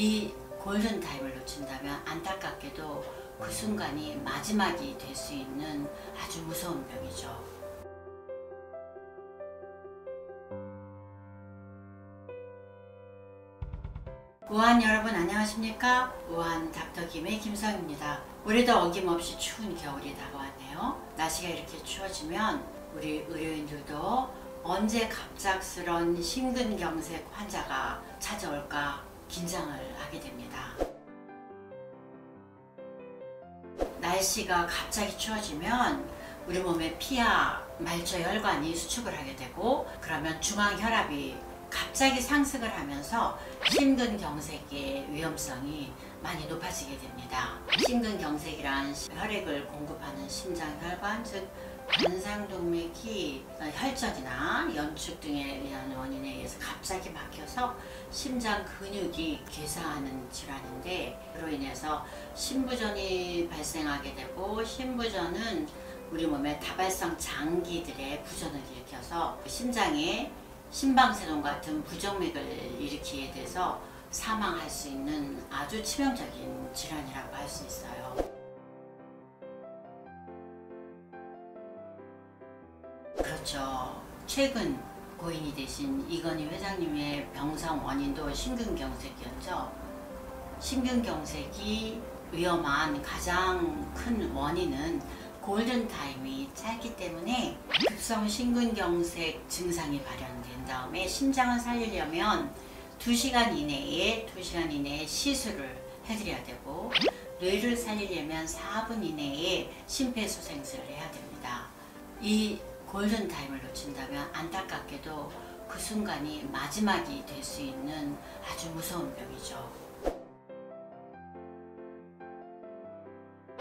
이 골든타임을 놓친다면 안타깝게도 그 순간이 마지막이 될 수 있는 아주 무서운 병이죠. 우한 여러분 안녕하십니까? 우한 닥터 김의 김성입니다. 올해도 어김없이 추운 겨울이 다가왔네요. 날씨가 이렇게 추워지면 우리 의료인들도 언제 갑작스런 심근경색 환자가 찾아올까 긴장을 하게 됩니다. 날씨가 갑자기 추워지면 우리 몸의 피와 말초혈관이 수축을 하게 되고, 그러면 중앙혈압이 갑자기 상승을 하면서 심근경색의 위험성이 많이 높아지게 됩니다. 심근경색이란 혈액을 공급하는 심장혈관, 즉 관상동맥이 혈전이나 연축 등에 의한 원인에 의해서 갑자기 막혀서 심장 근육이 괴사하는 질환인데, 그로 인해서 심부전이 발생하게 되고, 심부전은 우리 몸의 다발성 장기들의 부전을 일으켜서 심장에 심방세동 같은 부정맥을 일으키게 돼서 사망할 수 있는 아주 치명적인 질환이라고 할 수 있어요. 그렇죠. 최근 고인이 되신 이건희 회장님의 병상 원인도 심근경색이었죠. 심근경색이 위험한 가장 큰 원인은 골든타임이 짧기 때문에 급성 심근경색 증상이 발현된 다음에 심장을 살리려면 2시간 이내에 시술을 해드려야 되고, 뇌를 살리려면 4분 이내에 심폐소생술을 해야 됩니다. 이 골든타임을 놓친다면 안타깝게도 그 순간이 마지막이 될 수 있는 아주 무서운 병이죠.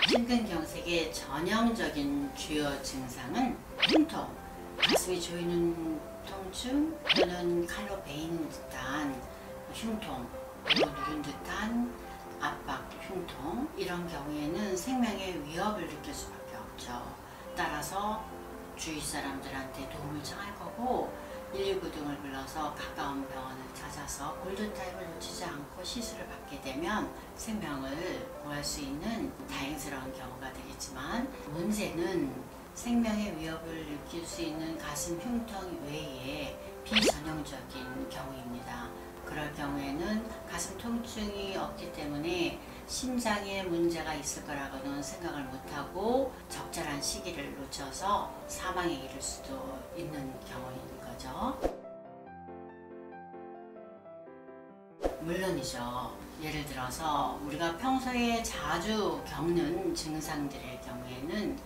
심근경색의 전형적인 주요 증상은 흉통, 가슴이 조이는 통증 또는 칼로 베이는 듯한 흉통, 누른 듯한 압박 흉통, 이런 경우에는 생명의 위협을 느낄 수밖에 없죠. 따라서 주위 사람들한테 도움을 청할 거고, 119 등을 불러서 가까운 병원을 찾아서 골든타임을 놓치지 않고 시술을 받게 되면 생명을 구할 수 있는 다행스러운 경우가 되겠지만, 문제는 생명의 위협을 느낄 수 있는 가슴 흉통 외에 비전형적인 경우입니다. 그럴 경우에는 가슴 통증이 없기 때문에 심장에 문제가 있을 거라고는 생각을 못하고 적절한 시기를 놓쳐서 사망에 이를 수도 있는 경우인 거죠. 물론이죠. 예를 들어서 우리가 평소에 자주 겪는 증상들의 경우에는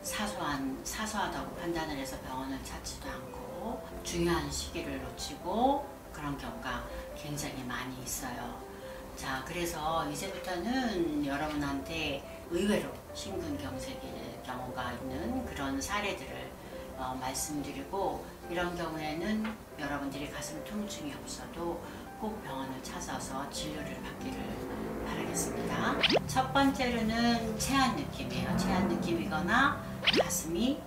사소하다고 판단을 해서 병원을 찾지도 않고 중요한 시기를 놓치고 그런 경우가 굉장히 많이 있어요. 자, 그래서 이제부터는 여러분한테 의외로 심근경색의 경우가 있는 그런 사례들을 말씀드리고, 이런 경우에는 여러분들이 가슴 통증이 없어도 꼭 병원을 찾아서 진료를 받기를 바라겠습니다. 첫 번째로는 체한 느낌이에요. 체한 느낌이거나 가슴이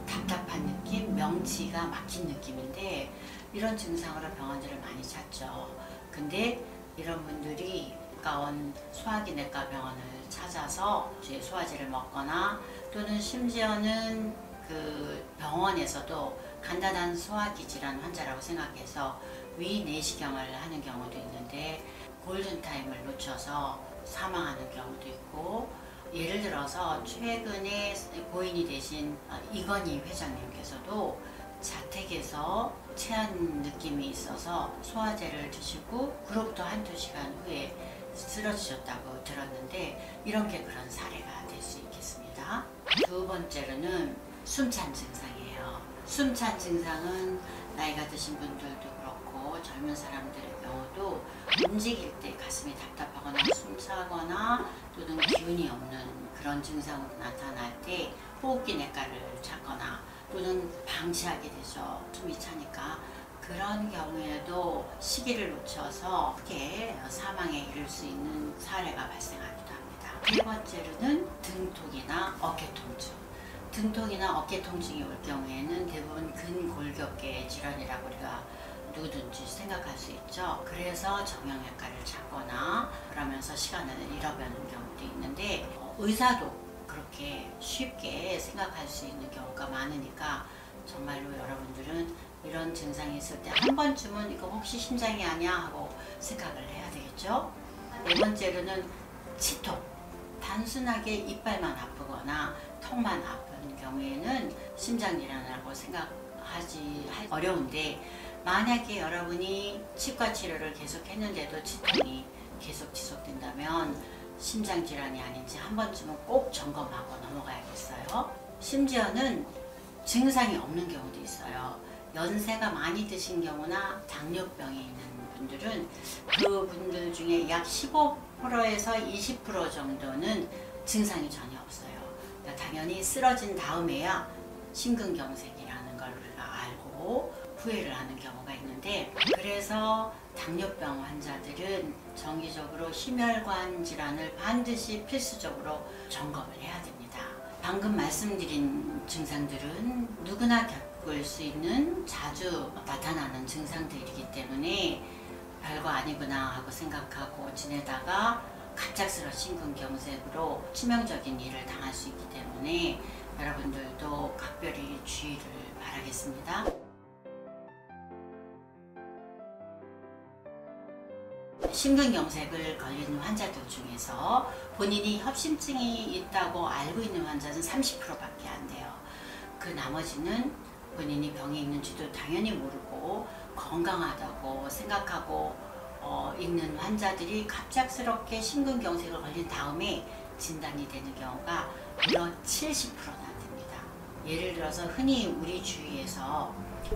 답답한 느낌, 명치가 막힌 느낌인데, 이런 증상으로 병원들을 많이 찾죠. 근데 이런 분들이 가까운 소화기내과 병원을 찾아서 소화제를 먹거나, 또는 심지어는 그 병원에서도 간단한 소화기 질환 환자라고 생각해서 위내시경을 하는 경우도 있는데, 골든타임을 놓쳐서 사망하는 경우도 있고, 예를 들어서 최근에 고인이 되신 이건희 회장님께서도 자택에서 체한 느낌이 있어서 소화제를 드시고 그로부터 한두 시간 후에 쓰러지셨다고 들었는데, 이런 게 그런 사례가 될 수 있겠습니다. 두 번째로는 숨찬 증상이에요. 숨찬 증상은 나이가 드신 분들도 그렇고 젊은 사람들의 경우도 움직일 때 가슴이 답답하거나 숨차거나 또는 기운이 없는 그런 증상으로 나타날 때 호흡기내과를 찾거나 또는 방치하게 되죠. 숨이 차니까. 그런 경우에도 시기를 놓쳐서 크게 사망에 이를 수 있는 사례가 발생하기도 합니다. 세 번째로는 등통이나 어깨 통증. 등통이나 어깨 통증이 올 경우에는 대부분 근골격계 질환이라고 우리가 누구든지 생각할 수 있죠. 그래서 정형외과를 찾거나 시간을 잃어버리는 경우도 있는데 의사도 그렇게 쉽게 생각할 수 있는 경우가 많으니까 정말로 여러분들은 이런 증상이 있을 때 한 번쯤은 이거 혹시 심장이 아니야 하고 생각을 해야 되겠죠. 네 번째로는 치통. 단순하게 이빨만 아프거나 턱만 아픈 경우에는 심장질환이라고 생각하기 어려운데, 만약에 여러분이 치과 치료를 계속 했는데도 치통이 계속 지속된다면 심장질환이 아닌지 한 번쯤은 꼭 점검하고 넘어가야겠어요. 심지어는 증상이 없는 경우도 있어요. 연세가 많이 드신 경우나 당뇨병이 있는 분들은 그분들 중에 약 15%에서 20% 정도는 증상이 전혀 없어요. 그러니까 당연히 쓰러진 다음에야 심근경색이라는 걸 우리가 알고 후회를 하는 경우가 있는데, 그래서 당뇨병 환자들은 정기적으로 심혈관 질환을 반드시 필수적으로 점검을 해야 됩니다. 방금 말씀드린 증상들은 누구나 겪을 수 있는 자주 나타나는 증상들이기 때문에 별거 아니구나 하고 생각하고 지내다가 갑작스러운 심근경색으로 치명적인 일을 당할 수 있기 때문에 여러분들도 각별히 주의를 바라겠습니다. 심근경색을 걸리는 환자들 중에서 본인이 협심증이 있다고 알고 있는 환자는 30%밖에 안 돼요. 그 나머지는 본인이 병이 있는지도 당연히 모르고 건강하다고 생각하고 있는 환자들이 갑작스럽게 심근경색을 걸린 다음에 진단이 되는 경우가 무려 70%나 됩니다. 예를 들어서 흔히 우리 주위에서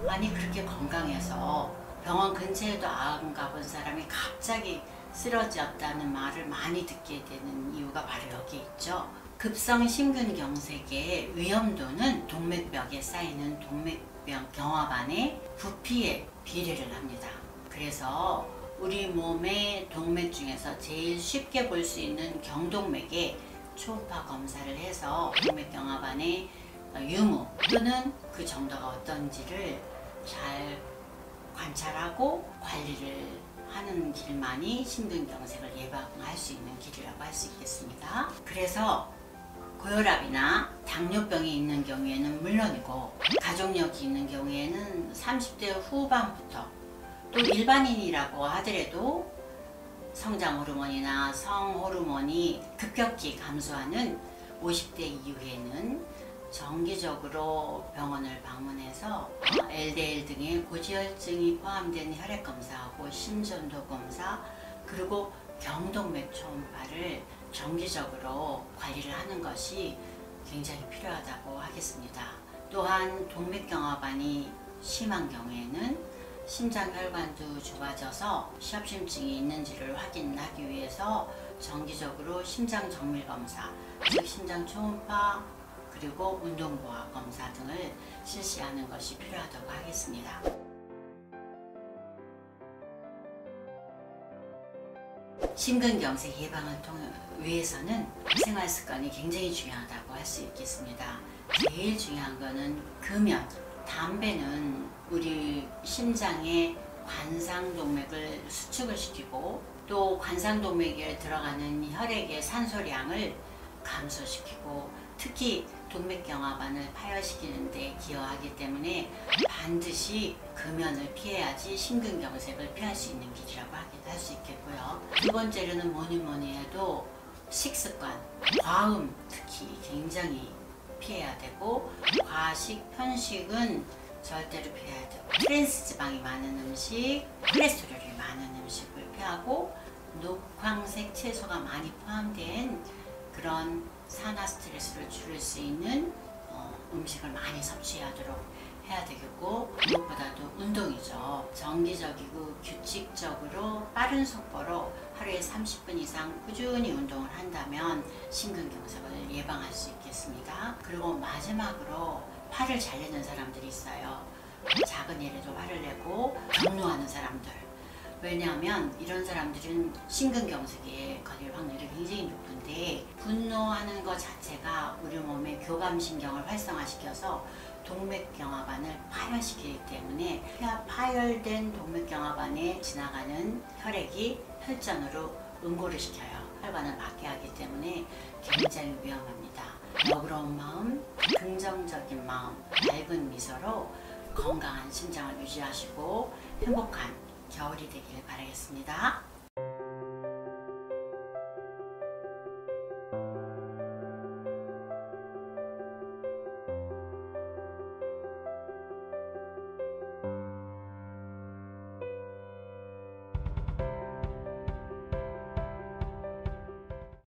아니 그렇게 건강해서 병원 근처에도 안 가본 사람이 갑자기 쓰러졌다는 말을 많이 듣게 되는 이유가 바로 여기 있죠. 급성 심근경색의 위험도는 동맥벽에 쌓이는 동맥벽 경화반의 부피에 비례를 합니다. 그래서 우리 몸의 동맥 중에서 제일 쉽게 볼 수 있는 경동맥에 초음파 검사를 해서 동맥경화반의 유무 또는 그 정도가 어떤지를 잘 관찰하고 관리를 하는 길만이 심근경색을 예방할 수 있는 길이라고 할 수 있겠습니다. 그래서 고혈압이나 당뇨병이 있는 경우에는 물론이고 가족력이 있는 경우에는 30대 후반부터 또 일반인이라고 하더라도 성장 호르몬이나 성 호르몬이 급격히 감소하는 50대 이후에는 정기적으로 병원을 방문해서 LDL 등의 고지혈증이 포함된 혈액 검사하고 심전도 검사 그리고 경동맥 초음파를 정기적으로 관리를 하는 것이 굉장히 필요하다고 하겠습니다. 또한 동맥경화반이 심한 경우에는 심장혈관도 좁아져서 협심증이 있는지를 확인하기 위해서 정기적으로 심장정밀검사, 즉 심장 초음파 그리고 운동부하 검사 등을 실시하는 것이 필요하다고 하겠습니다. 심근경색 예방을 위해서는 생활습관이 굉장히 중요하다고 할 수 있겠습니다. 제일 중요한 거는 금연, 담배는 우리 심장의 관상동맥을 수축을 시키고 또 관상동맥에 들어가는 혈액의 산소량을 감소시키고 특히 동맥경화반을 파열시키는 데 기여하기 때문에 반드시 금연을 피해야지 심근경색을 피할 수 있는 길이라고 할 수 있겠고요. 두 번째로는 뭐니 해도 식습관, 과음 특히 굉장히 피해야 되고 과식, 편식은 절대로 피해야 되고 트랜스 지방이 많은 음식, 콜레스테롤이 많은 음식을 피하고 녹황색 채소가 많이 포함된 그런 산화 스트레스를 줄일 수 있는 음식을 많이 섭취하도록 해야 되겠고 무엇보다도 운동이죠. 정기적이고 규칙적으로 빠른 속도로 하루에 30분 이상 꾸준히 운동을 한다면 심근경색을 예방할 수 있겠습니다. 그리고 마지막으로 화를 잘 내는 사람들이 있어요. 작은 일에도 화를 내고 경노하는 사람들. 왜냐하면 이런 사람들은 심근경색에 걸릴 확률이 굉장히 높은데 분노하는 것 자체가 우리 몸의 교감신경을 활성화시켜서 동맥경화반을 파열시키기 때문에 파열된 동맥경화반에 지나가는 혈액이 혈전으로 응고를 시켜요. 혈관을 막게 하기 때문에 굉장히 위험합니다. 너그러운 마음, 긍정적인 마음, 밝은 미소로 건강한 심장을 유지하시고 행복한 겨울이 되길 바라겠습니다.